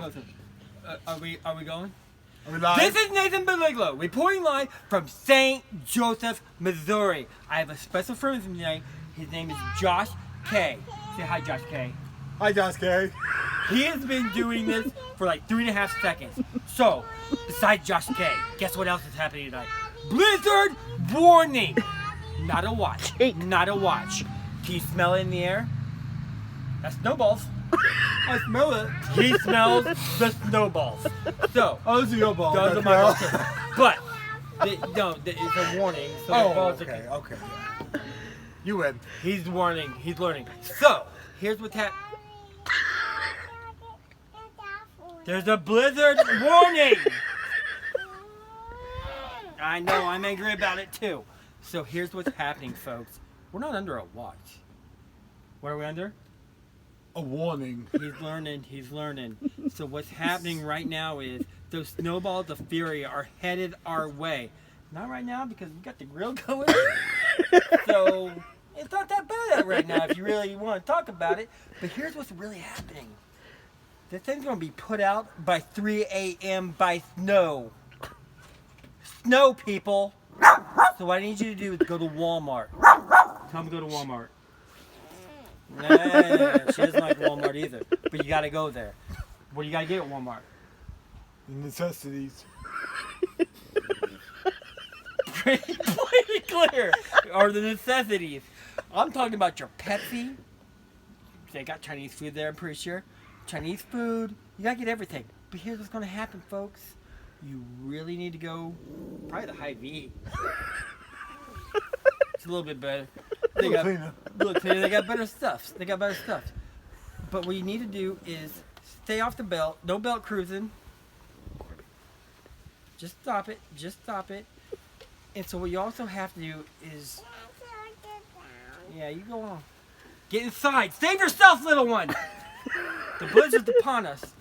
listen. Are we going? Are we live? This is Nathan Beliglo, reporting live from St. Joseph, Missouri. I have a special friend with me tonight. His name is Josh K. Say hi, Josh K. Hi, Josh K. He has been doing this for like 3.5 seconds. So, besides Josh K, guess what else is happening tonight? Blizzard warning! Not a watch. Not a watch. Can you smell it in the air? That's snowballs. I smell it. He smells the snowballs. So, Oh, it's a your ball. those are my balls too. But, it's a warning. So the Oh, balls okay, are, okay. You win. He's warning. He's learning. So, here's what's happening. There's a blizzard warning. I know, I'm angry about it too. So here's what's happening, folks. We're not under a watch. What are we under? A warning. He's learning, he's learning. So what's happening right now is those snowballs of fury are headed our way. Not right now because we got the grill going. So it's not that bad right now if you really want to talk about it. But here's what's really happening. This thing's going to be put out by 3 a.m. by snow. Snow, people. So what I need you to do is go to Walmart. Tell me to go to Walmart. Nah, she doesn't like Walmart either. But you got to go there. What do you got to get at Walmart? The necessities. Pretty clear. Are the necessities. I'm talking about your Pepsi. They got Chinese food there, I'm pretty sure. Chinese food. You got to get everything. But here's what's going to happen, folks. You really need to go, probably the Hy-Vee. It's a little bit better. They got, cleaner. Look, they got better stuff. They got better stuff. But what you need to do is stay off the belt. No belt cruising. Just stop it. Just stop it. And so what you also have to do is, yeah, you go on. Get inside. Save yourself, little one. The blizzard's upon us.